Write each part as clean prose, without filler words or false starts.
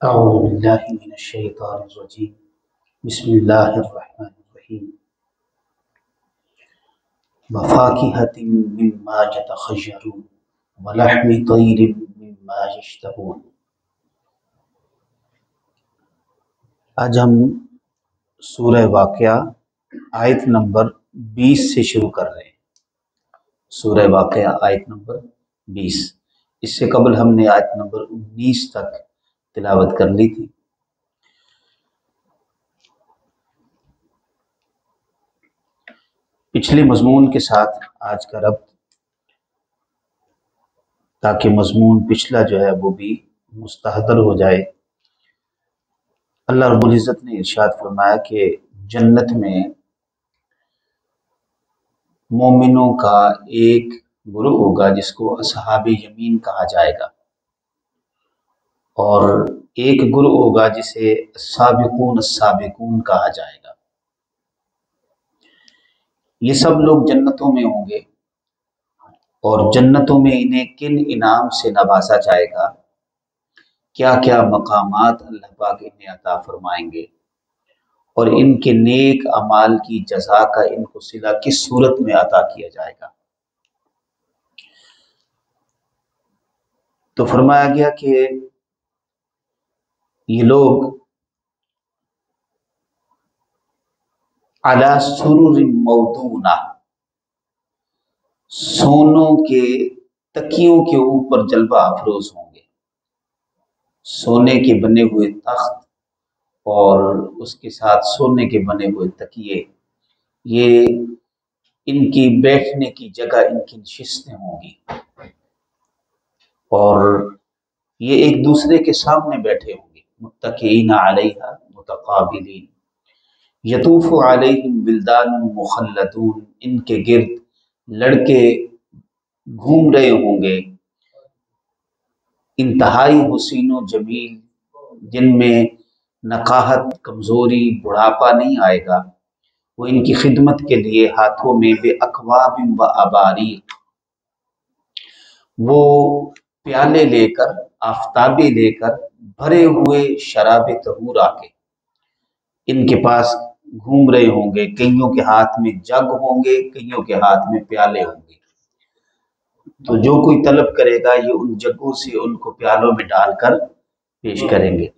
أعوذ بالله من الشيطان الرجيم بسم الله الرحمن الرحيم وفاكهة مما يتخيرون ولحم طير مما يشتهون۔ آج ہم سورہ واقعہ آیت نمبر 20 سے شروع کر رہے ہیں۔ سورہ واقعہ آیت نمبر 20، اس سے قبل ہم نے آیت نمبر 19 تک تلاوت کر لی تھی۔ پچھلے مضمون کے ساتھ آج کا ربط، تاکہ مضمون پچھلا جو ہے وہ بھی مستحضر ہو جائے۔ اللہ رب العزت نے ارشاد فرمایا کہ جنت میں مومنوں کا ایک گروہ ہوگا جس کو اصحاب یمین کہا جائے گا، اور ایک گروہ ہوگا جسے السابقون السابقون کہا جائے گا۔ یہ سب لوگ جنتوں میں ہوں گے، اور جنتوں میں انہیں کن انعام سے نوازا جائے گا، کیا کیا مقامات اللہ پاک انہیں عطا فرمائیں گے، اور ان کے نیک اعمال کی جزا کا ان کو صلہ کس صورت میں عطا کیا جائے گا۔ تو فرمایا گیا کہ یہ لوگ علی سرر موضونہ، سونوں کے تکیوں کے اوپر جلوہ افروز ہوں گے، سونے کے بنے ہوئے تخت اور اس کے ساتھ سونے کے بنے ہوئے تکیے، یہ ان کی بیٹھنے کی جگہ، ان کی نشستیں ہوں گی، اور یہ ایک دوسرے کے سامنے بیٹھے ہوں گے۔ متکئین علیہا متقابلین، یطوف علیہم ولدان مخلدون، ان کے گرد لڑکے گھوم رہے ہوں گے، انتہائی حسین و جمیل، جن میں نقاہت، کمزوری، بڑھاپا نہیں آئے گا۔ وہ ان کی خدمت کے لیے ہاتھوں میں بے اکواب و اباریق، وہ پیالے لے کر، آفتابے لے کر، بھرے ہوئے شراب طہور آ کے ان کے پاس گھوم رہے ہوں گے۔ کئیوں کے ہاتھ میں جگ ہوں گے، کئیوں کے ہاتھ میں پیالے ہوں گے۔ تو جو کوئی طلب کرے گا یہ ان جگوں سے ان کو پیالوں میں ڈال کر پیش کریں گے۔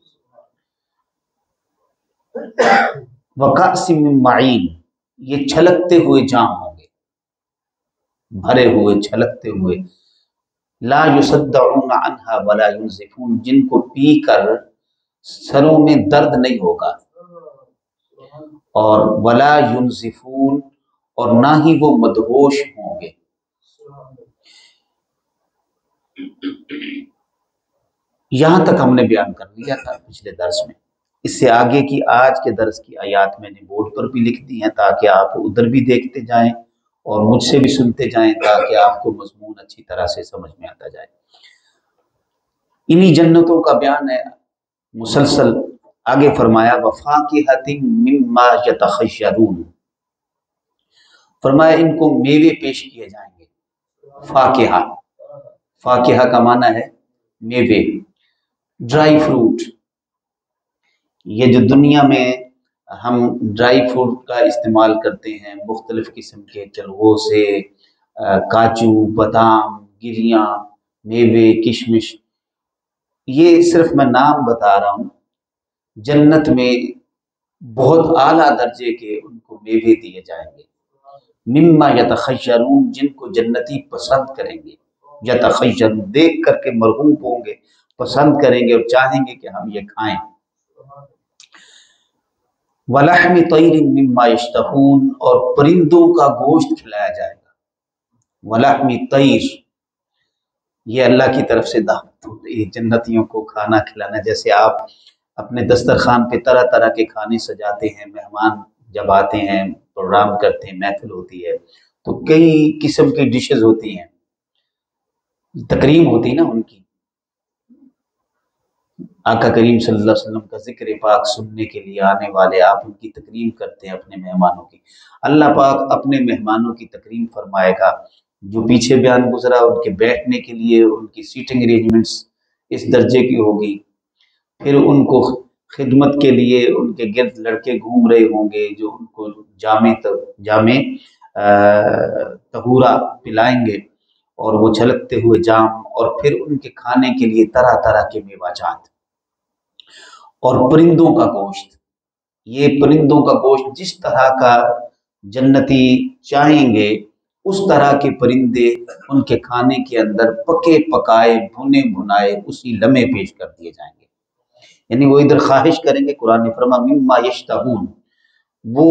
وَكَأْسٍ مِّن مَّعِينٍ، یہ چھلکتے ہوئے جام ہوں گے، بھرے ہوئے، چھلکتے ہوئے۔ لا يصدعون عنها ولا ينزفون، جن کو پی کر سروں میں درد نہیں ہوگا، اور ولا ينزفون، اور نہ ہی وہ مدہوش ہوں گے۔ یہاں تک ہم نے بیان کر لیا تھا پچھلے درس میں۔ اس سے آگے کی آج کے درس کی آیات میں نے بورڈ پر بھی لکھ دی ہیں، تاکہ آپ ادھر بھی دیکھتے جائیں اور مجھ سے بھی سنتے جائیں، تاکہ آپ کو مضمون اچھی طرح سے سمجھ میں آتا جائے۔ انہی جنتوں کا بیان ہے مسلسل۔ آگے فرمایا وَفَاكِهَةٍ مِّمَّا يَتَخَيَّرُونَ، فرمایا ان کو میوے پیش کیے جائیں گے۔ فاکہہ، فاکہہ کا معنی ہے میوے، ڈرائی فروٹ۔ یہ جو دنیا میں ہم ڈرائی فروٹ کا استعمال کرتے ہیں، مختلف قسم کے چلغوزے، کاجو، بادام، گریاں، میوے، کشمش، یہ صرف میں نام بتا رہا ہوں۔ جنت میں بہت اعلیٰ درجے کے ان کو میوے دیے جائیں گے۔ مما یتخیرون، جن کو جنتی پسند کریں گے۔ یتخیرون، دیکھ کر کے مرغوب ہوں گے، پسند کریں گے اور چاہیں گے کہ ہم یہ کھائیں۔ وَلَحْمِ طَيْرٍ مِّمَّا يَشْتَهُونَ، اور پرندوں کا گوشت کھلایا جائے گا۔ وَلَحْمِ طَيْرٍ، یہ اللہ کی طرف سے دعوت ہوتی ہے جنتیوں کو کھانا کھلانا۔ جیسے آپ اپنے دسترخوان پہ طرح طرح کے کھانے سجاتے ہیں، مہمان جب آتے ہیں، پروگرام کرتے ہیں، محفل ہوتی ہے، تو کئی قسم کی ڈشز ہوتی ہیں، تکریم ہوتی ہے نا ان کی۔ آقا کریم صلی اللہ علیہ وسلم کا ذکر پاک سننے کے لیے آنے والے، آپ ان کی تکریم کرتے ہیں اپنے مہمانوں کی۔ اللہ پاک اپنے مہمانوں کی تکریم فرمائے گا۔ جو پیچھے بیان گزرا، ان کے بیٹھنے کے لیے ان کی سیٹنگ ارینجمنٹس اس درجے کی ہوگی پھر ان کو خدمت کے لیے ان کے گرد لڑکے گھوم رہے ہوں گے جو ان کو جامع طہورا پلائیں گے، اور وہ چھلکتے ہوئے جام، اور پھر ان کے کھانے کے لیے طرح طرح کے میوہ جات اور پرندوں کا گوشت۔ یہ پرندوں کا گوشت جس طرح کا جنتی چاہیں گے اس طرح کے پرندے ان کے کھانے کے اندر پکے پکائے بھنے بھنائے اسی لمحے پیش کر دیے جائیں گے۔ یعنی وہ ادھر خواہش کریں گے، قرآن نے فرمایا مما یشتہون، وہ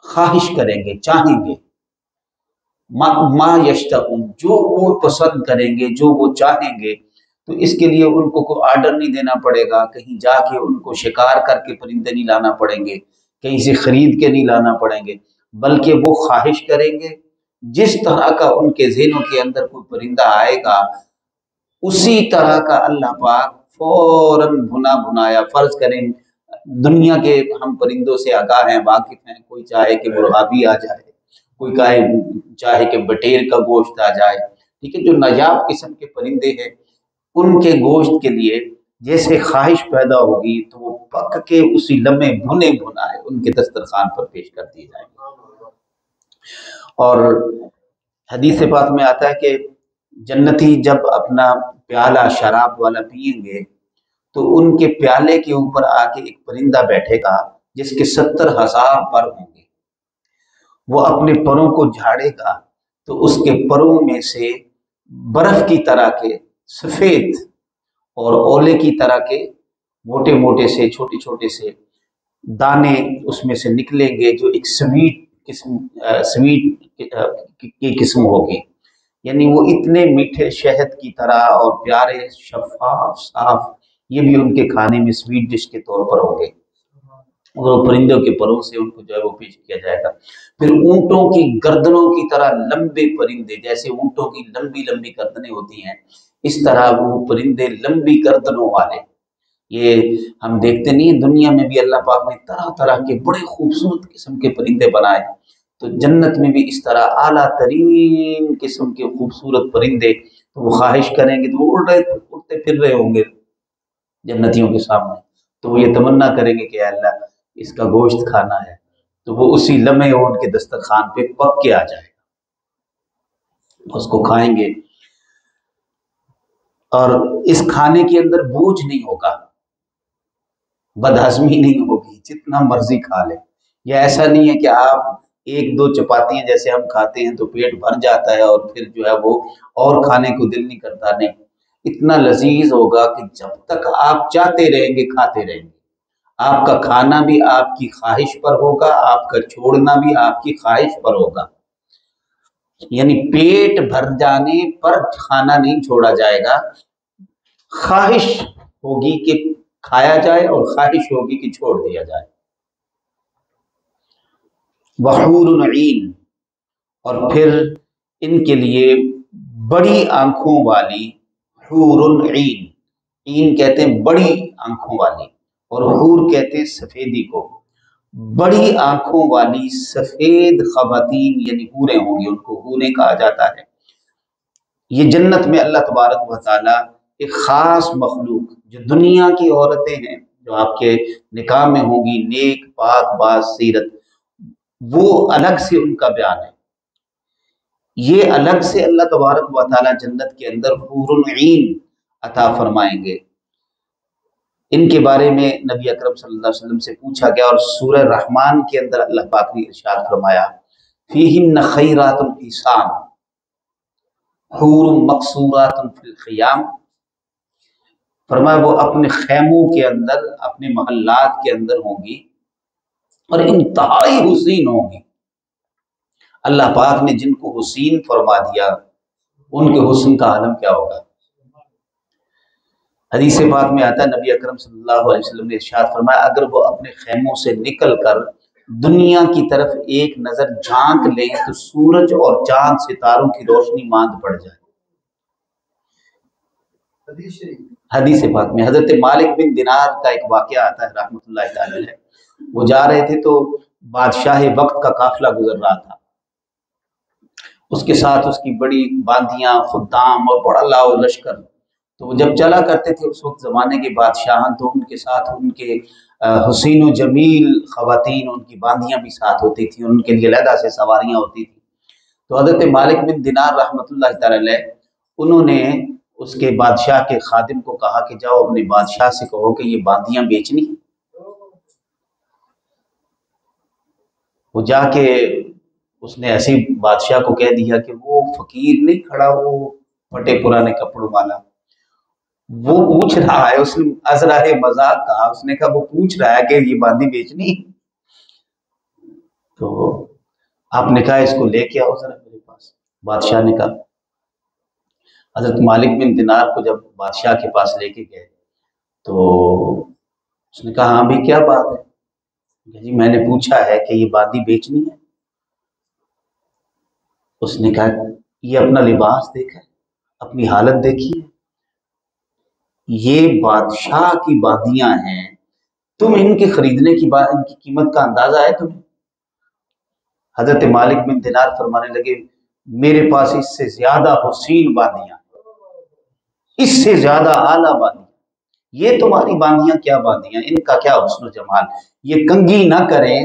خواہش کریں گے، چاہیں گے، ما یشتہون، جو وہ پسند کریں گے، جو وہ چاہیں گے۔ تو اس کے لیے ان کو کوئی آرڈر نہیں دینا پڑے گا، کہیں جا کے ان کو شکار کر کے پرندے نہیں لانا پڑیں گے، کہیں سے خرید کے نہیں لانا پڑیں گے، بلکہ وہ خواہش کریں گے، جس طرح کا ان کے ذہنوں کے اندر کوئی پرندہ آئے گا اسی طرح کا اللہ پاک فوراً بھنا بھنایا، فرض کریں دنیا کے ہم پرندوں سے آگاہ ہیں، واقف ہیں، کوئی چاہے کہ مرغابی آ جائے، کوئی چاہے کہ بٹیر کا گوشت آ جائے، ٹھیک ہے، جو نایاب قسم کے پرندے ہیں ان کے گوشت کے لیے جیسے خواہش پیدا ہوگی تو وہ پک کے اسی لمحے بھنے بھنائے ان کے دسترخوان پر پیش کر دیے جائیں گے۔ اور حدیث پاک میں آتا ہے کہ جنتی جب اپنا پیالہ شراب والا پئیں گے تو ان کے پیالے کے اوپر آ کے ایک پرندہ بیٹھے گا جس کے 70,000 پر ہوں گے، وہ اپنے پروں کو جھاڑے گا تو اس کے پروں میں سے برف کی طرح کے سفید اور اولے کی طرح کے موٹے موٹے سے چھوٹے چھوٹے سے دانے اس میں سے نکلیں گے، جو ایک سویٹ کی قسم ہوگی، یعنی وہ اتنے میٹھے شہد کی طرح اور پیارے شفاف صاف، یہ بھی ان کے کھانے میں سویٹ ڈش کے طور پر ہوں گے، اور وہ پرندوں کے پروں سے ان کو جو ہے وہ پیش کیا جائے گا۔ پھر اونٹوں کی گردنوں کی طرح لمبے پرندے، جیسے اونٹوں کی لمبی لمبی گردنیں ہوتی ہیں اس طرح وہ پرندے لمبی گردنوں والے، یہ ہم دیکھتے نہیں ہیں، دنیا میں بھی اللہ پاک نے طرح طرح کے بڑے خوبصورت قسم کے پرندے بنائے، تو جنت میں بھی اس طرح اعلیٰ ترین قسم کے خوبصورت پرندے، تو وہ خواہش کریں گے تو وہ اڑتے پھر رہے ہوں گے جنتیوں کے سامنے، تو وہ یہ تمنا کریں گے کہ اے اللہ اس کا گوشت کھانا ہے، تو وہ اسی لمحے وہ ان کے دسترخوان پہ پک کے آ جائے گا، اس کو کھائیں گے، اور اس کھانے کے اندر بوجھ نہیں ہوگا، بدہضمی نہیں ہوگی، جتنا مرضی کھا لے۔ یا ایسا نہیں ہے کہ آپ ایک دو چپاتیاں جیسے ہم کھاتے ہیں تو پیٹ بھر جاتا ہے اور پھر جو ہے وہ اور کھانے کو دل نہیں کرتا، نہیں، اتنا لذیذ ہوگا کہ جب تک آپ چاہتے رہیں گے کھاتے رہیں گے، آپ کا کھانا بھی آپ کی خواہش پر ہوگا، آپ کا چھوڑنا بھی آپ کی خواہش پر ہوگا، یعنی پیٹ بھر جانے پر کھانا نہیں چھوڑا جائے گا، خواہش ہوگی کہ کھایا جائے اور خواہش ہوگی کہ چھوڑ دیا جائے۔ وحور عین، اور پھر ان کے لیے بڑی آنکھوں والی، حور عین، عین کہتے ہیں بڑی آنکھوں والی، اور حور کہتے ہیں سفیدی کو، بڑی آنکھوں والی سفید خواتین یعنی حوریں ہوں گی، ان کو حوریں کہا جاتا ہے۔ یہ جنت میں اللہ تبارک و تعالی ایک خاص مخلوق جو دنیا کی عورتیں ہیں جو آپ کے نکاح میں ہوں گی، نیک پاک باز سیرت، وہ الگ سے ان کا بیان ہے، یہ الگ سے اللہ تبارک و تعالی جنت کے اندر حور عین عطا فرمائیں گے۔ ان کے بارے میں نبی اکرم صلی اللہ علیہ وسلم سے پوچھا گیا، اور سورہ رحمان کے اندر اللہ پاک نے ارشاد فرمایا فیہن خیرات حسان حور مقصورات فی الخیام، فرمایا وہ اپنے خیموں کے اندر، اپنے محلات کے اندر ہوں گی اور انتہائی حسین ہوں گی۔ اللہ پاک نے جن کو حسین فرما دیا ان کے حسن کا عالم کیا ہوگا۔ حدیث پاک میں آتا ہے نبی اکرم صلی اللہ علیہ وسلم نے ارشاد فرمایا اگر وہ اپنے خیموں سے نکل کر دنیا کی طرف ایک نظر جھانک لیں تو سورج اور چاند ستاروں کی روشنی ماند پڑ جائے۔ حدیث پاک میں حضرت مالک بن دینار کا ایک واقعہ آتا ہے رحمۃ اللہ تعالی علیہ، وہ جا رہے تھے تو بادشاہ وقت کا قافلہ گزر رہا تھا، اس کے ساتھ اس کی بڑی باندیاں، خدام اور بڑا لاؤ لشکر، تو وہ جب چلا کرتے تھے اس وقت زمانے کے بادشاہ تو ان کے ساتھ ان کے حسین و جمیل خواتین، ان کی باندیاں بھی ساتھ ہوتی تھیں، ان کے لیے علیحدہ سے سواریاں ہوتی تھیں۔ تو حضرت مالک بن دینار رحمۃ اللہ تعالی علیہ انہوں نے اس کے بادشاہ کے خادم کو کہا کہ جاؤ اپنے بادشاہ سے کہو کہ یہ باندیاں بیچنی ہیں۔ وہ جا کے اس نے ایسے بادشاہ کو کہہ دیا کہ وہ فقیر نہیں کھڑا، وہ پھٹے پرانے کپڑوں والا، وہ پوچھ رہا ہے، اس نے ازراہ مذاق کہا، اس نے کہا وہ پوچھ رہا ہے کہ یہ باندی بیچنی۔ تو آپ نے کہا اس کو لے کے آؤ ذرا میرے پاس۔ بادشاہ نے کہا، حضرت مالک بن دینار کو جب بادشاہ کے پاس لے کے گئے تو اس نے کہا ہاں بھی کیا بات ہے؟ جی میں نے پوچھا ہے کہ یہ باندی بیچنی ہے۔ اس نے کہا یہ اپنا لباس دیکھا ہے، اپنی حالت دیکھی ہے، یہ بادشاہ کی باندیاں ہیں، تم ان کے خریدنے کی بات، ان کی قیمت کا اندازہ ہے تمہیں؟ حضرت مالک بن دینار فرمانے لگے میرے پاس اس سے زیادہ حسین باندیاں، اس سے زیادہ اعلیٰ باندیاں، یہ تمہاری باندیاں کیا باندیاں، ان کا کیا حسن و جمال، یہ کنگھی نہ کریں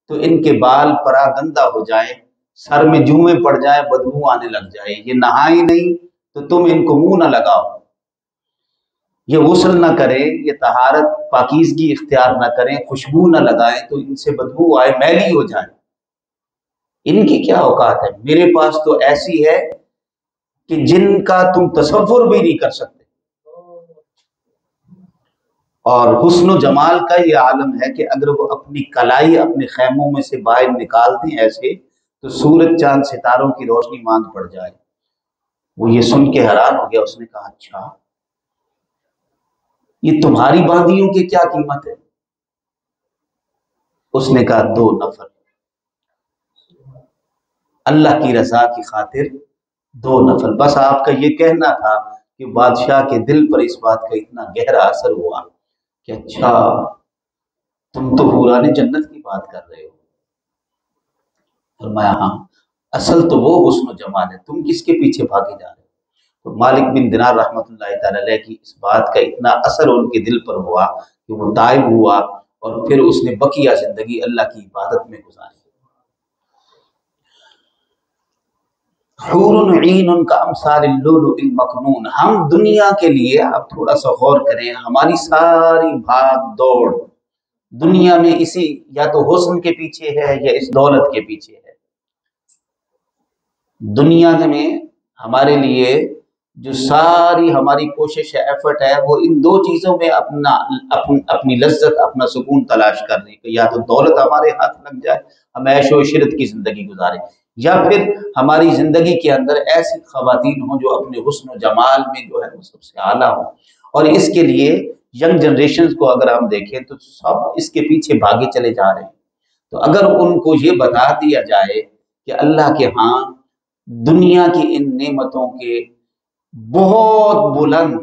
تو ان کے بال پراگندہ ہو جائیں، سر میں جوئیں پڑ جائیں، بدبو آنے لگ جائے، یہ نہائیں نہیں تو تم ان کو منہ نہ لگاؤ، یہ غسل نہ کریں، یہ طہارت پاکیزگی اختیار نہ کریں، خوشبو نہ لگائیں تو ان سے بدبو آئے، میلی ہو جائے، ان کی کیا اوقات ہے؟ میرے پاس تو ایسی ہے کہ جن کا تم تصور بھی نہیں کر سکتے۔ اور حسن و جمال کا یہ عالم ہے کہ اگر وہ اپنی کلائی اپنے خیموں میں سے باہر نکال دیں ایسے تو سورج چاند ستاروں کی روشنی ماند پڑ جائے۔ وہ یہ سن کے حیران ہو گیا، اس نے کہا اچھا یہ تمہاری باندیوں کی کیا قیمت ہے؟ اس نے کہا 2 نفل، اللہ کی رضا کی خاطر 2 نفل۔ بس آپ کا یہ کہنا تھا کہ بادشاہ کے دل پر اس بات کا اتنا گہرا اثر ہوا کہ اچھا تم تو حوران جنت کی بات کر رہے ہو۔ فرمایا ہاں، اصل تو وہ حسن و جمال ہے، تم کس کے پیچھے بھاگے جا رہے ہو؟ تو مالک بن دینار رحمۃ اللہ تعالی علیہ کی اس بات کا اتنا اثر ان کے دل پر ہوا کہ وہ تائب ہوا، اور پھر اس نے بقیہ زندگی اللہ کی عبادت میں گزاری۔ حور عین کا امثال اللؤلؤ المکنون۔ ہم دنیا کے لیے آپ تھوڑا سا غور کریں، ہماری ساری بھاگ دوڑ دنیا میں اسی یا تو حسن کے پیچھے ہے یا اس دولت کے پیچھے ہے۔ دنیا میں ہمارے لیے جو ساری ہماری کوشش ہے، ایفرٹ ہے، وہ ان 2 چیزوں میں اپنی لذت، اپنا سکون تلاش کر رہی ہے، یا تو دولت ہمارے ہاتھ لگ جائے، ہم عیش و عشرت کی زندگی گزاریں، یا پھر ہماری زندگی کے اندر ایسی خواتین ہوں جو اپنے حسن و جمال میں جو ہے وہ سب سے اعلیٰ ہوں۔ اور اس کے لیے ینگ جنریشنز کو اگر ہم دیکھیں تو سب اس کے پیچھے بھاگے چلے جا رہے ہیں۔ تو اگر ان کو یہ بتا دیا جائے کہ اللہ کے ہاں دنیا کی ان نعمتوں کے بہت بلند،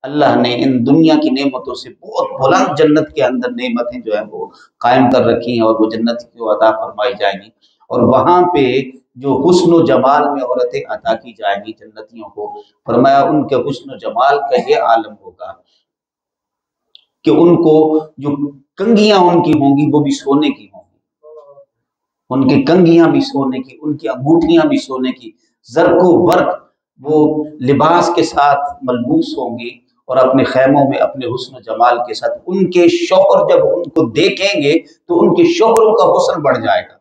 اللہ نے ان دنیا کی نعمتوں سے بہت بلند جنت کے اندر نعمتیں جو ہیں وہ قائم کر رکھی ہیں اور وہ جنت کی عطا فرمائی جائیں گی، اور وہاں پہ جو حسن و جمال میں عورتیں عطا کی جائیں گی جنتیوں کو، فرمایا ان کے حسن و جمال کا یہ عالم ہوگا کہ ان کو جو کنگھیاں ان کی ہوں گی وہ بھی سونے کی ہوں گی، ان کی کنگھیاں بھی سونے کی، ان کی انگوٹھیاں بھی سونے کی، زرق و برق وہ لباس کے ساتھ ملبوس ہوں گی، اور اپنے خیموں میں اپنے حسن و جمال کے ساتھ ان کے شوہر جب ان کو دیکھیں گے تو ان کے شوہروں کا حسن بڑھ جائے گا۔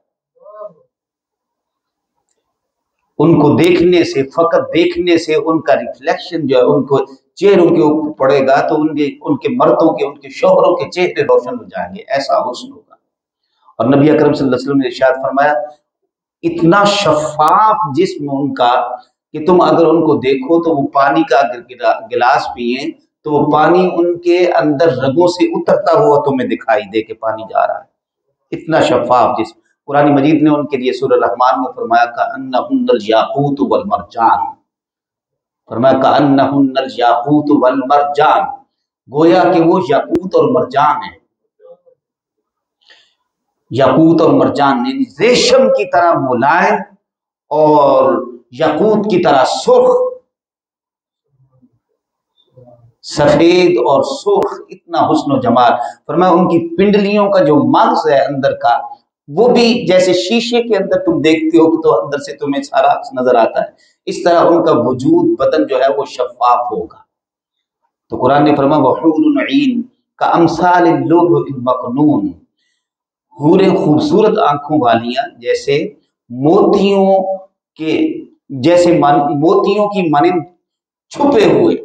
ان کو دیکھنے سے، فقط دیکھنے سے ان کا ریفلیکشن جو ہے ان کو چہروں کے اوپر پڑے گا تو ان کے مردوں کے، ان کے شوہروں کے چہرے روشن ہو جائیں گے، ایسا حسن ہوگا۔ اور نبی اکرم صلی اللہ علیہ وسلم نے ارشاد فرمایا اتنا شفاف جسم ان کا کہ تم اگر ان کو دیکھو تو وہ پانی کا گلاس پئیں تو وہ پانی ان کے اندر رگوں سے اترتا ہوا تمہیں دکھائی دے کہ پانی جا رہا ہے، اتنا شفاف جسم۔ قرآن مجید نے ان کے لیے سورہ الرحمن میں فرمایا کأنہن الیاقوت والمرجان، فرمایا کأنہن الیاقوت والمرجان، گویا کہ وہ یاقوت اور مرجان ہیں، یاقوت اور مرجان یعنی ریشم کی طرح ملائم اور یاقوت کی طرح سرخ، سفید اور سرخ، اتنا حسن و جمال. فرمایا ان کی پنڈلیوں کا جو مغز ہے اندر کا، وہ بھی جیسے شیشے کے اندر تم دیکھتے ہو کہ تو اندر سے تمہیں سارا نظر آتا ہے، اس طرح ان کا وجود بدن جو ہے وہ شفاف ہوگا. تو قرآن نے فرمایا وحور عین کامثال اللؤلؤ المکنون، حوریں خوبصورت آنکھوں والیاں جیسے موتیوں کے موتیوں کی مانند چھپے ہوئے،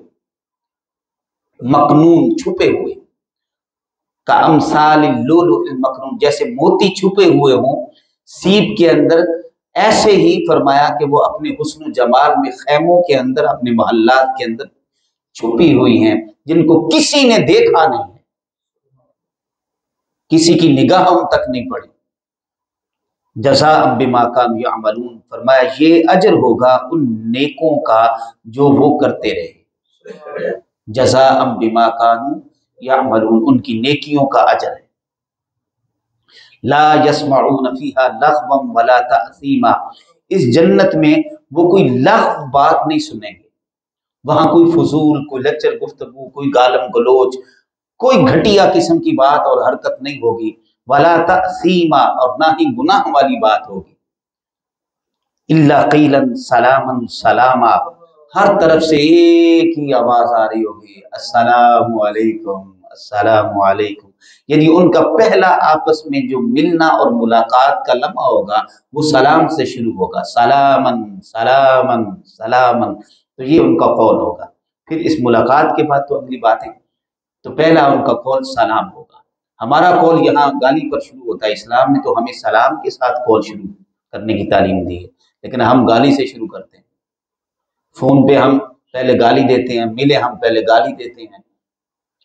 مکنون چھپے ہوئے، کامثال اللؤلؤ المکنون جیسے موتی چھپے ہوئے ہوں سیپ کے اندر، ایسے ہی فرمایا کہ وہ اپنے حسن و جمال میں خیموں کے اندر، اپنے محلات کے اندر چھپی ہوئی ہیں، جن کو کسی نے دیکھا نہیں ہے، کسی کی نگاہوں تک نہیں پڑی. جزاء بما کانوا یعملون، فرمایا یہ اجر ہوگا ان نیکوں کا جو وہ کرتے رہے. جزاء بما کانوا یعملون، ان کی نیکیوں کا اجر ہے. لا یسمعون فیہا لغوا ولا تأثیما، اس جنت میں وہ کوئی لغو بات نہیں سنیں گے، وہاں کوئی فضول، کوئی لچر گفتگو، کوئی گالم گلوچ، کوئی گھٹیا قسم کی بات اور حرکت نہیں ہوگی. ولا تأثیما، اور نہ ہی گناہ والی بات ہوگی. الا قیلا سلاما سلاما، ہر طرف سے ایک ہی آواز آ رہی ہوگی، السلام علیکم السلام علیکم. یعنی ان کا پہلا آپس میں جو ملنا اور ملاقات کا لمحہ ہوگا وہ سلام سے شروع ہوگا، سلامن سلامن سلامن. تو یہ ان کا قول ہوگا. پھر اس ملاقات کے بعد تو اگلی باتیں، تو پہلا ان کا قول سلام ہوگا. ہمارا قول یہاں گالی پر شروع ہوتا ہے، اسلام نے تو ہمیں سلام کے ساتھ قول شروع کرنے کی تعلیم دی ہے، لیکن ہم گالی سے شروع کرتے ہیں. فون پہ ہم پہلے گالی دیتے ہیں، ملے ہم پہلے گالی دیتے ہیں،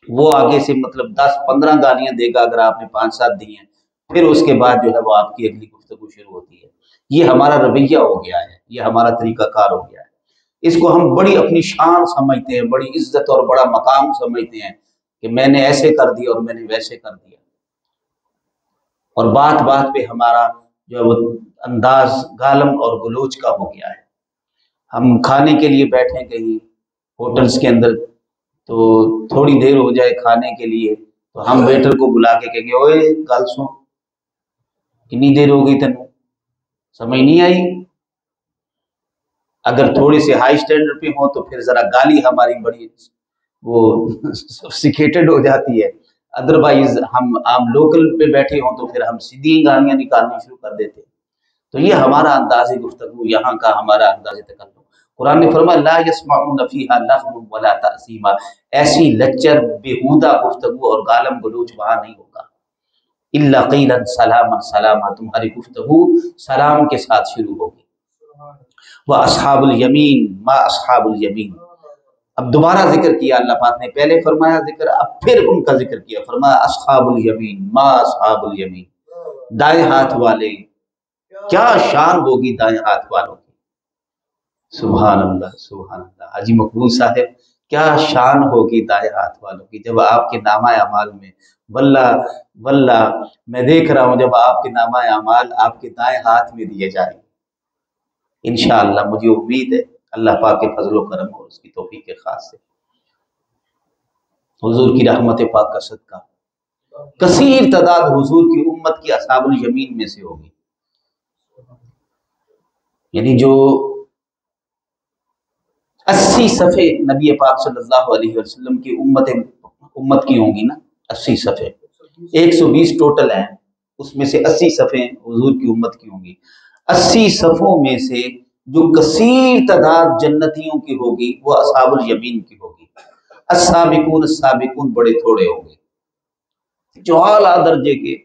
وہ آگے سے مطلب 10-15 گالیاں دے گا اگر آپ نے 5-7 دی ہیں، پھر اس کے بعد جو ہے وہ آپ کی اگلی گفتگو شروع ہوتی ہے. یہ ہمارا رویہ ہو گیا ہے، یہ ہمارا طریقہ کار ہو گیا ہے. اس کو ہم بڑی اپنی شان سمجھتے ہیں، بڑی عزت اور بڑا مقام سمجھتے ہیں کہ میں نے ایسے کر دیا اور میں نے ویسے کر دیا. اور بات بات پہ ہمارا جو ہے وہ انداز گالم اور گلوچ کا ہو گیا ہے. ہم کھانے کے لیے بیٹھیں کہیں ہوٹلز کے اندر، تو تھوڑی دیر ہو جائے کھانے کے لیے تو ہم ویٹر کو بلا کے کہیں گے اوئے گل سن، کتنی دیر ہو گئی تینوں، سمجھ نہیں آئی. اگر تھوڑے سے ہائی سٹینڈرڈ پہ ہوں تو پھر ذرا گالی ہماری بڑی وہ سوفسٹیکیٹڈ ہو جاتی ہے. ادروائز ہم عام لوکل پہ بیٹھے ہوں تو پھر ہم سیدھی گالیاں نکالنی شروع کر دیتے ہیں. تو یہ ہمارا انداز گفتگو، یہاں کا ہمارا انداز تکلم. قرآن نے فرمایا لا یسمعون فیہا لغوا ولا تأثیما، ایسی لچر بیہودہ گفتگو اور گالم گلوچ وہاں نہیں ہوگا. الا قیلا سلاما سلاما، تمہاری گفتگو سلام کے ساتھ شروع ہوگی. واصحاب الیمین ما اصحاب الیمین، اب دوبارہ ذکر کیا اللہ پاک نے، پہلے فرمایا ذکر، اب پھر ان کا ذکر کیا، فرمایا اصحاب الیمین ما اصحاب الیمین، دائیں ہاتھ والے، کیا شان ہوگی دائیں ہاتھ والوں کی. سبحان اللہ سبحان اللہ. حاجی مقبول صاحب، کیا شان ہوگی دائیں ہاتھ والوں کی جب آپ کے نامہ اعمال میں، واللہ واللہ میں دیکھ رہا ہوں جب آپ کے نامہ اعمال آپ کے دائیں ہاتھ میں دیے جائیں. انشاءاللہ مجھے امید ہے اللہ پاک کے فضل و کرم اور اس کی توفیق کے خاص سے، حضور کی رحمت پاک کا صدقہ کثیر تعداد حضور کی امت کی اصحاب الیمین میں سے ہوگی. یعنی جو 80 صفحے نبی پاک صلی اللہ علیہ وسلم کی امت کی ہوں گی نا، 80 صفحے، 120 ٹوٹل ہیں، اس میں سے 80 صفحے حضور کی امت کی ہوں گی. 80 صفوں میں سے جو کثیر تعداد جنتیوں کی ہوگی وہ اصحاب الیمین کی ہوگی. السابقون السابقون بڑے تھوڑے ہوں گے جو اعلیٰ درجے کے،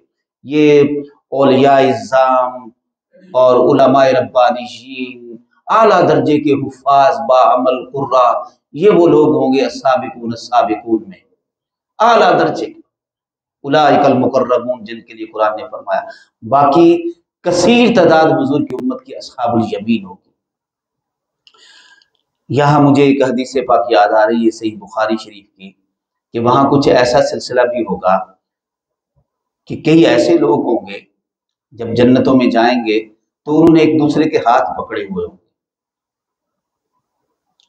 یہ اولیاء اعظام اور علماء ربانیین، اعلیٰ درجے کے حفاظ باعمل قراء، یہ وہ لوگ ہوں گے السابقون السابقون میں، اعلیٰ درجے کے، اولئک المقربون، جن کے لیے قرآن نے فرمایا. باقی کثیر تعداد حضور کی امت کی اصحاب الیمین ہوگی. یہاں مجھے ایک حدیث پاک یاد آ رہی ہے صحیح بخاری شریف کی، کہ وہاں کچھ ایسا سلسلہ بھی ہوگا کہ کئی ایسے لوگ ہوں گے جب جنتوں میں جائیں گے تو انہوں نے ایک دوسرے کے ہاتھ پکڑے ہوئے ہوں گے.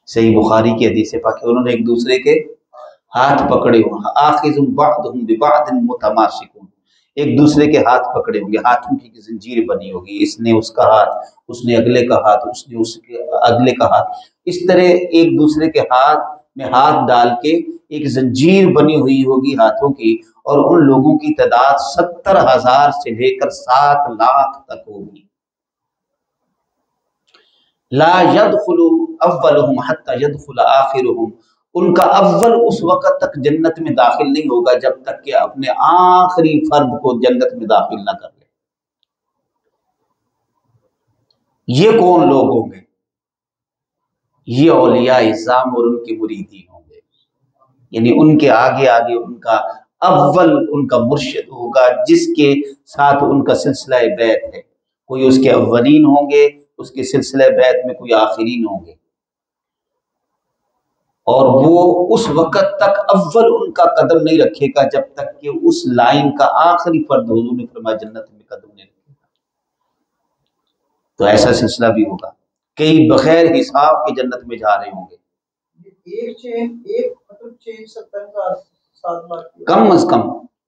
صحیح بخاری کی حدیث پاک، انہوں نے ایک دوسرے کے ہاتھ پکڑے ہوئے، آخذ بعضهم ببعض متماسکون، ایک دوسرے کے ہاتھ پکڑے ہوں گے، ہاتھوں کی زنجیر بنی ہوگی، اس نے اس کا ہاتھ، اس نے اگلے کا ہاتھ، اس نے اس کے اگلے کا ہاتھ، اس طرح ایک دوسرے کے ہاتھ میں ہاتھ ڈال کے ایک زنجیر بنی ہوئی ہوگی ہاتھوں کی، اور ان لوگوں کی تعداد 70,000 سے لے کر 7 لاکھ تک ہوگی۔ لا يدخل اولهم حتى يدخل آخرهم، ان کا اول اس وقت تک جنت میں داخل نہیں ہوگا جب تک کہ اپنے آخری فرد کو جنت میں داخل نہ کر لے۔ یہ کون لوگ ہوں گے؟ یہ اولیاء اعظام اور ان کے مریدین ہوں گے، یعنی ان کے آگے آگے ان کا اول ان کا مرشد ہوگا، جس کے ساتھ ان کا سلسلہ بیعت ہے، کوئی اس کے اولین ہوں گے، اس کے سلسلہ بیعت میں کوئی آخرین ہوں گے، اور وہ اس وقت تک اول ان کا قدم نہیں رکھے گا جب تک کہ اس لائن کا آخری فرد حضور نے فرمایا جنت میں قدم نہیں رکھے گا۔ تو ایسا سلسلہ بھی ہوگا، کئی بغیر حساب کے جنت میں جا رہے ہوں گے۔ کم از کم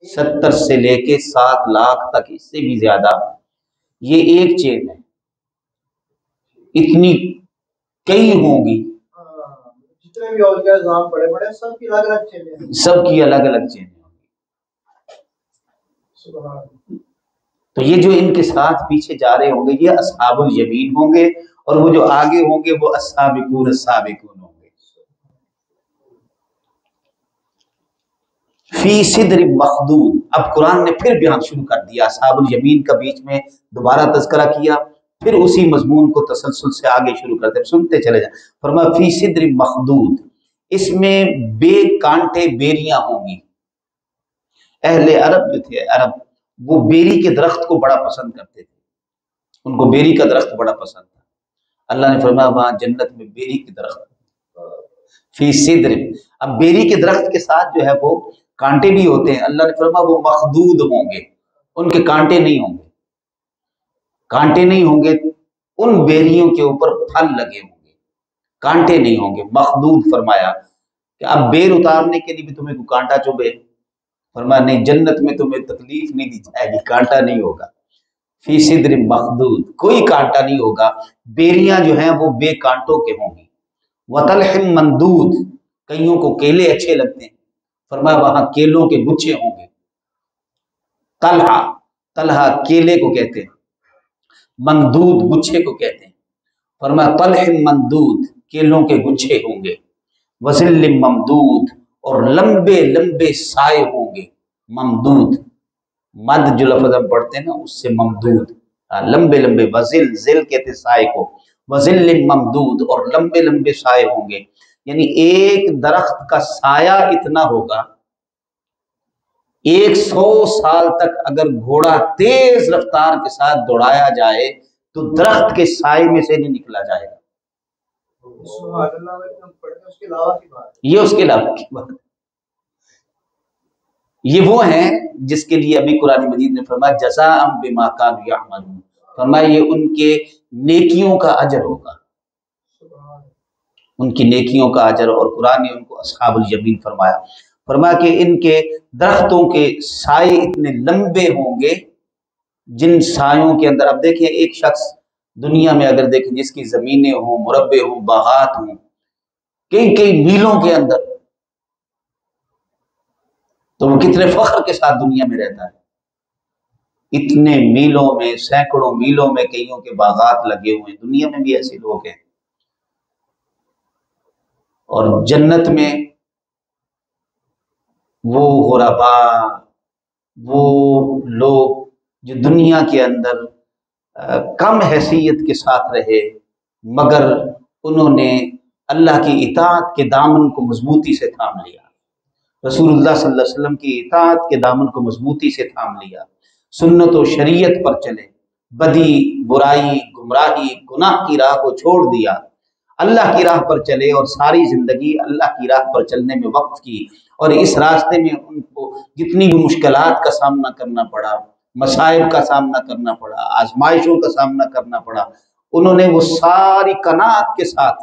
70 سے لے کے 7 لاکھ تک، اس سے بھی زیادہ، یہ ایک چین ہے، اتنی کئی ہوں گی، جتنے بھی اولیاء اعظام بڑے بڑے سب کی الگ الگ چینیں ہیں، سب کی الگ الگ چینیں ہوں گی۔ تو یہ جو ان کے ساتھ پیچھے جا رہے ہوں گے یہ اصحاب الیمین ہوں گے، اور وہ جو آگے ہوں گے وہ السابقون السابقون ہوں گے۔ فی صدر مخدود، اب قرآن نے پھر بیان شروع کر دیا، اصحاب الیمین کا بیچ میں دوبارہ تذکرہ کیا، پھر اسی مضمون کو تسلسل سے آگے شروع کرتے ہیں، سنتے چلے جائیں۔ فرمایا فی صدر مخدود، اس میں بے کانٹے بیریاں ہوں گی۔ اہل عرب جو تھے، عرب، وہ بیری کے درخت کو بڑا پسند کرتے تھے، ان کو بیری کا درخت بڑا پسند تھا۔ اللہ نے فرمایا وہاں جنت میں بیری کے درخت فی صدر، اب بیری کے درخت کے ساتھ جو ہے وہ کانٹے بھی ہوتے ہیں، اللہ نے فرمایا وہ مخدود ہوں گے، ان کے کانٹے نہیں ہوں گے، کانٹے نہیں ہوں گے، ان بیریوں کے اوپر پھل لگے ہوں گے، کانٹے نہیں ہوں گے۔ مخدود فرمایا کہ اب بیر اتارنے کے لیے بھی تمہیں کوئی کانٹا چبھے؟ فرمایا نہیں، جنت میں تمہیں تکلیف نہیں دی جائے گی، کانٹا نہیں ہوگا۔ فی صدر مخدود، کوئی کانٹا نہیں ہوگا، بیریاں جو ہیں وہ بے کانٹوں کے ہوں گی۔ وطلح مندود، کئیوں کو کیلے اچھے لگتے ہیں، فرمایا وہاں کیلوں کے گچھے ہوں گے۔ طلحہ، طلحہ کیلے کو کہتے ہیں، مندود گچھے کو کہتے ہیں، فرمایا طلح مندود، کیلوں کے گچھے ہوں گے۔ وظل ممدود، اور لمبے لمبے سائے ہوں گے۔ ممدود، مد جو لفظ ہم پڑھتے ہیں نا اس سے ممدود، لمبے لمبے، وزل، ذل کہتے سائے کو، وظل ممدود، اور لمبے لمبے سائے ہوں گے، یعنی ایک درخت کا سایہ اتنا ہوگا، 100 سال تک اگر گھوڑا تیز رفتار کے ساتھ دوڑایا جائے تو درخت کے سائے میں سے نہیں نکلا جائے گا۔ یہ اس کے علاوہ کی بات، یہ وہ ہیں جس کے لیے ابھی قرآن مجید نے فرمایا جزاء بما كانوا يعملون، فرمایا یہ ان کے نیکیوں کا اجر ہوگا، ان کی نیکیوں کا اجر۔ اور قرآن نے ان کو اصحاب الیمین فرمایا، فرمایا کہ ان کے درختوں کے سائے اتنے لمبے ہوں گے، جن سایوں کے اندر، اب دیکھیں ایک شخص دنیا میں اگر دیکھیں جس کی زمینیں ہوں، مربع ہوں، باغات ہوں، کئی کئی میلوں کے اندر، تو وہ کتنے فخر کے ساتھ دنیا میں رہتا ہے۔ اتنے میلوں میں، سینکڑوں میلوں میں کئیوں کے باغات لگے ہوئے ہیں، دنیا میں بھی ایسے لوگ ہیں۔ اور جنت میں وہ غرباء، وہ لوگ جو دنیا کے اندر کم حیثیت کے ساتھ رہے مگر انہوں نے اللہ کی اطاعت کے دامن کو مضبوطی سے تھام لیا، رسول اللہ صلی اللہ علیہ وسلم کی اطاعت کے دامن کو مضبوطی سے تھام لیا، سنت و شریعت پر چلے، بدی، برائی، گمراہی، گناہ کی راہ کو چھوڑ دیا، اللہ کی راہ پر چلے، اور ساری زندگی اللہ کی راہ پر چلنے میں وقف کی، اور اس راستے میں ان کو جتنی بھی مشکلات کا سامنا کرنا پڑا، مصائب کا سامنا کرنا پڑا، آزمائشوں کا سامنا کرنا پڑا، انہوں نے وہ ساری قناعت کے ساتھ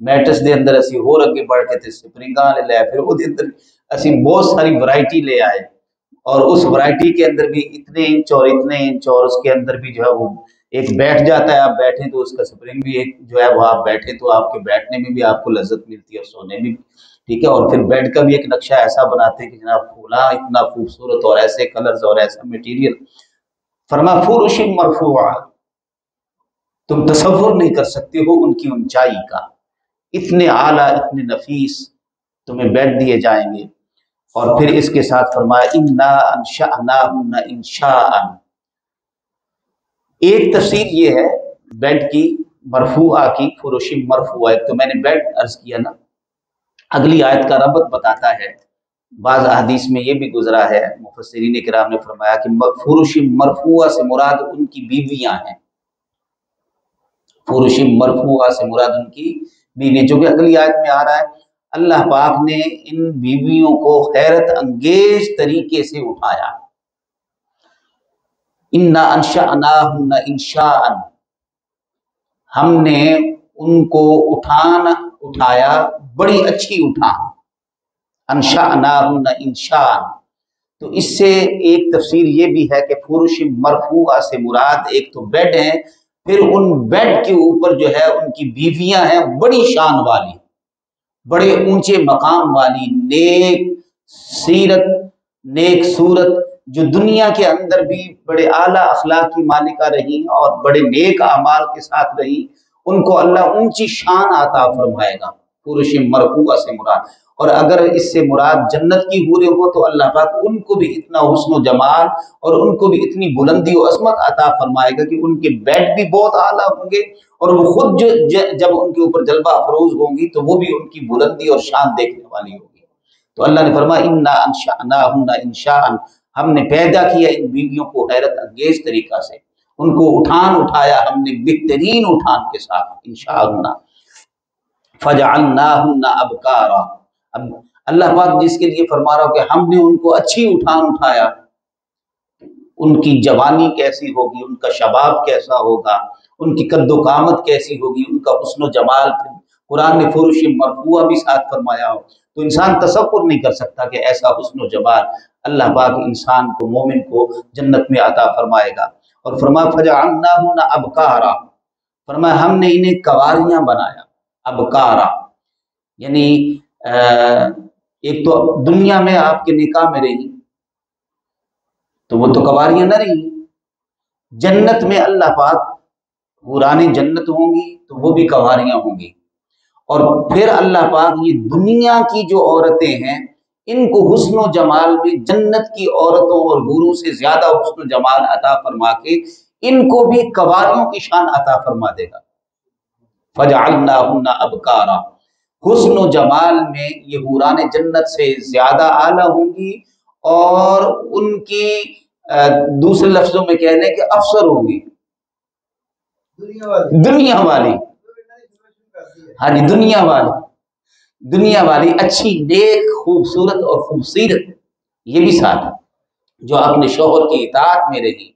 میٹس دے اندر اسی ہور اگے بڑھ کے تے سپرنگاں لے لے پھر وہ دے اندر اسی بہت ساری ورائٹی لے آئے اور اس ورائٹی کے اندر بھی اتنے انچ اور اتنے انچ اور اس کے اندر بھی جو ہے وہ ایک بیٹھ جاتا ہے، آپ بیٹھیں تو اس کا سپرنگ بھی ایک جو ہے وہ آپ بیٹھیں تو آپ کے بیٹھنے میں بھی آپ کو لذت ملتی ہے اور سونے میں بھی، ٹھیک ہے۔ اور پھر بیڈ کا بھی ایک نقشہ ایسا بناتے ہیں کہ جناب پھولا اتنا خوبصورت اور ایسے کلرز اور ایسا مٹیریل، فرما فرش مرفوعہ، تم تصور نہیں کر سکتے ہو ان کی اونچائی کا، اتنے اعلیٰ اتنے نفیس تمہیں بیڈ دیے جائیں گے۔ اور پھر اس کے ساتھ فرمایا انا انشأناہن انشاء، ایک تفسیر یہ ہے بیڈ کی مرفوعہ کی، فرش مرفوعہ، ایک تو میں نے بیڈ عرض کیا نا، اگلی آیت کا ربط بتاتا ہے، بعض احادیث میں یہ بھی گزرا ہے، مفسرین کرام نے فرمایا کہ فرش مرفوعہ سے مراد ان کی بیویاں ہیں، فرش مرفوعہ سے مراد ان کی بیوی، جو کہ اگلی آیت میں آ رہا ہے اللہ پاک نے ان بیویوں کو حیرت انگیز طریقے سے اٹھایا، انا انشأناہن انشاء، ہم نے ان کو اٹھایا بڑی اچھی اٹھان، انشأناہن انشاء۔ تو اس سے ایک تفسیر یہ بھی ہے کہ فرش مرفوعہ سے مراد ایک تو بیڈ ہیں، پھر ان بیڈ کے اوپر جو ہے ان کی بیویاں ہیں بڑی شان والی، بڑے اونچے مقام والی، نیک سیرت نیک صورت، جو دنیا کے اندر بھی بڑے اعلیٰ اخلاق کی مالکہ رہی اور بڑے نیک اعمال کے ساتھ رہی، ان کو اللہ اونچی شان عطا فرمائے گا، فرش مرفوعہ سے مراد۔ اور اگر اس سے مراد جنت کی حوریں ہو تو اللہ پاک ان کو بھی اتنا حسن و جمال اور ان کو بھی اتنی بلندی و عظمت عطا فرمائے گا کہ ان کے بیڈ بھی بہت اعلیٰ ہوں گے، اور وہ خود جب ان کے اوپر جلوہ افروز ہوں گی تو وہ بھی ان کی بلندی اور شان دیکھنے والی ہوگی۔ تو اللہ نے فرمایا انا انشأناہن انشاء، ہم نے پیدا کیا ان بیویوں کو حیرت انگیز طریقہ سے، ان کو اٹھایا ہم نے بہترین اٹھان کے ساتھ، انشاءاللہ فجعلناہن ابکارا۔ اب اللہ پاک جس کے لیے فرما رہا ہو کہ ہم نے ان کو اچھی اٹھایا، ان کی جوانی کیسی ہوگی، ان کا شباب کیسا ہوگا، ان کی قد و قامت کیسی ہوگی، ان کا حسن و جمال، قرآن نے فرش مرفوعہ بھی ساتھ فرمایا ہو تو انسان تصور نہیں کر سکتا کہ ایسا حسن و جمال اللہ پاک انسان کو، مومن کو جنت میں عطا فرمائے گا۔ اور فرمایا فجعلناہن ابکارا، فرمایا ہم نے انہیں کنواریاں بنایا، ابکارا یعنی ایک تو دنیا میں آپ کے نکاح میں رہی تو وہ تو کنواریاں نہ رہی، جنت میں اللہ پاک حوران جنت ہوں گی تو وہ بھی کنواریاں ہوں گی، اور پھر اللہ پاک یہ دنیا کی جو عورتیں ہیں ان کو حسن و جمال میں جنت کی عورتوں اور حوروں سے زیادہ حسن و جمال عطا فرما کے ان کو بھی کنواریوں کی شان عطا فرما دے گا۔ فجعلناہن ابکارا، حسن و جمال میں یہ حوران جنت سے زیادہ اعلیٰ ہوں گی، اور ان کی دوسرے لفظوں میں کہہ لیں کہ افسر ہوں گی، دنیا والی، ہاں جی دنیا والی اچھی نیک خوبصورت اور خوبصورت، یہ بھی ساتھ جو اپنے شوہر کی اطاعت میں رہی،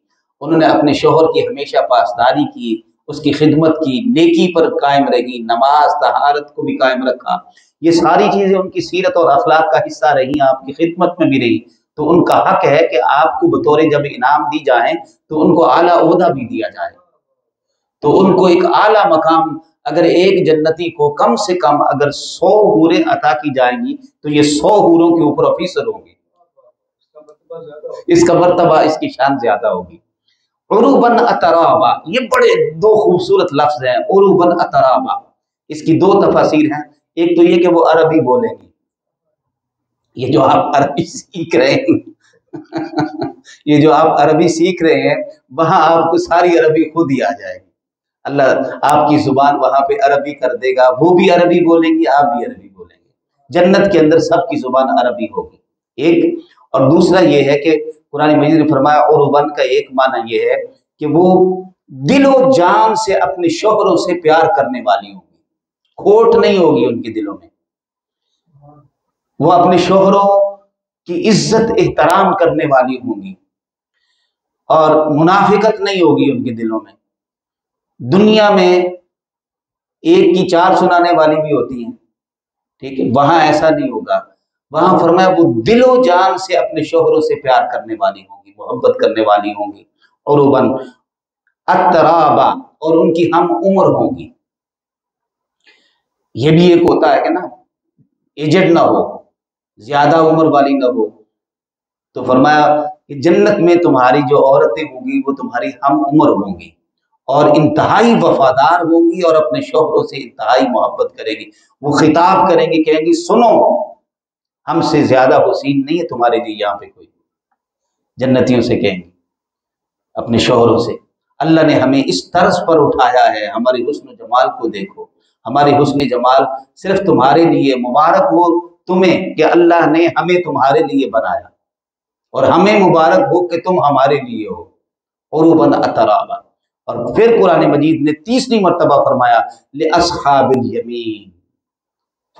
انہوں نے اپنے شوہر کی ہمیشہ پاسداری کی، اس کی خدمت کی، نیکی پر قائم رہی، نماز طہارت کو بھی قائم رکھا، یہ ساری چیزیں ان کی سیرت اور اخلاق کا حصہ رہی، آپ کی خدمت میں بھی رہی، تو ان کا حق ہے کہ آپ کو بطور جب انعام دی جائیں تو ان کو اعلیٰ عہدہ بھی دیا جائے، تو ان کو ایک اعلیٰ مقام، اگر ایک جنتی کو کم سے کم اگر 100 حوریں عطا کی جائیں گی تو یہ 100 حوروں کے اوپر آفیسر ہوں گے، اس کا مرتبہ اس کی شان زیادہ ہوگی۔ عروباً اترابا، یہ بڑے دو خوبصورت لفظ ہیں، عروباً اترابا، اس کی دو تفاسیر ہیں، ایک تو یہ کہ وہ عربی بولیں گی، یہ جو آپ عربی سیکھ رہے ہیں یہ جو آپ عربی سیکھ رہے ہیں وہاں آپ کو ساری عربی خود ہی آ جائے گی، اللہ آپ کی زبان وہاں پہ عربی کر دے گا، وہ بھی عربی بولیں گی، آپ بھی عربی بولیں گے، جنت کے اندر سب کی زبان عربی ہوگی، ایک۔ اور دوسرا یہ ہے کہ قرآن مجید نے فرمایا عروباً کا ایک معنی یہ ہے کہ وہ دل و جان سے اپنے شوہروں سے پیار کرنے والی ہوں گی، کھوٹ نہیں ہوگی ان کے دلوں میں، وہ اپنے شوہروں کی عزت احترام کرنے والی ہوں گی، اور منافقت نہیں ہوگی ان کے دلوں میں، دنیا میں ایک کی 4 سنانے والی بھی ہوتی ہیں، ٹھیک ہے، وہاں ایسا نہیں ہوگا، وہاں فرمایا وہ دل و جان سے اپنے شوہروں سے پیار کرنے والی ہوں گی، محبت کرنے والی ہوں گی، عرباً اترابا، اور ان کی ہم عمر ہوں گی۔ یہ بھی ایک ہوتا ہے کہ نا ایجڈ نہ ہو، زیادہ عمر والی نہ ہو، تو فرمایا کہ جنت میں تمہاری جو عورتیں ہوں گی وہ تمہاری ہم عمر ہوں گی اور انتہائی وفادار ہوں گی اور اپنے شوہروں سے انتہائی محبت کرے گی۔ وہ خطاب کریں گی، کہیں گی سنو، ہم سے زیادہ حسین نہیں ہے تمہارے لیے یہاں پہ کوئی، جنتیوں سے کہیں گی اپنے شوہروں سے، اللہ نے ہمیں اس طرز پر اٹھایا ہے، ہمارے حسن و جمال کو دیکھو، ہمارے حسن جمال صرف تمہارے لیے، مبارک ہو تمہیں کہ اللہ نے ہمیں تمہارے لیے بنایا، اور ہمیں مبارک ہو کہ تم ہمارے لیے ہو، عروباً اترابا۔ اور پھر قرآن مجید نے تیسری مرتبہ فرمایا لِأَصْحَابِ الْيَمِينِ،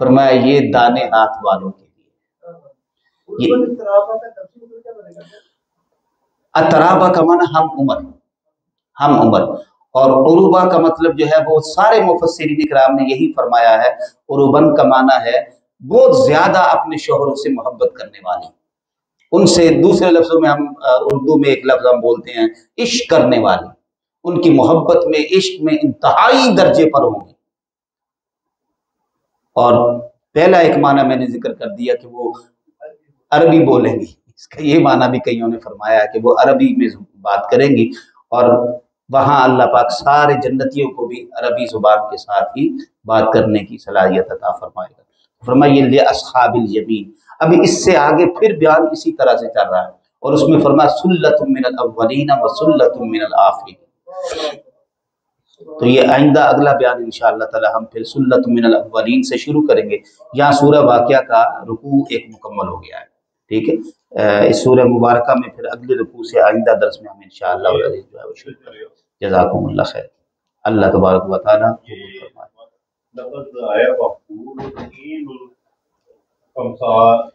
فرمایا یہ دانے ہاتھ والوں کے لیے۔ یہ اضطرابہ کا تفسیر پھر کیا بنے گا؟ اترابا کا معنی ہم عمر، ہم عمر، اور عروبہ کا مطلب جو ہے وہ سارے مفسرین کرام نے یہی فرمایا ہے، عروباً کا معنی ہے بہت زیادہ اپنے شوہروں سے محبت کرنے والی، ان سے، دوسرے لفظوں میں ہم اردو میں ایک لفظ ہم بولتے ہیں عشق کرنے والی، ان کی محبت میں، عشق میں انتہائی درجے پر ہوں گے۔ اور پہلا ایک معنی میں نے ذکر کر دیا کہ وہ عربی بولیں گی، اس کا یہ معنی بھی کئیوں نے فرمایا ہے کہ وہ عربی میں بات کریں گی، اور وہاں اللہ پاک سارے جنتیوں کو بھی عربی زبان کے ساتھ ہی بات کرنے کی صلاحیت عطا فرمائے گا۔ فرمایا لِأَصْحَابِ الْيَمِينِ، ابھی اس سے آگے پھر بیان اسی طرح سے چل رہا ہے، اور اس میں فرمایا سُلَّةٌ مِّنَ الْأَوَّلِينَ وَسُلَّةٌ مِّنَ الْآخِرِينَ۔ تو یہ آئندہ اگلا بیان انشاءاللہ تعالی ہم پھر سُلَّةٌ مِّنَ الْأَوَّلِينَ سے شروع کریں گے۔ یہاں سورہ واقعہ کا رکوع ایک مکمل ہو گیا ہے، ٹھیک ہے، اس سورہ مبارکہ میں پھر اگلے رکوع سے آئندہ درس میں ہم انشاءاللہ العزیز جو ہے وہ شروع کریں گے۔ جزاکم اللہ خیر، اللہ تبارک و تعالی قبول فرمائے۔ لفظ آیا وقول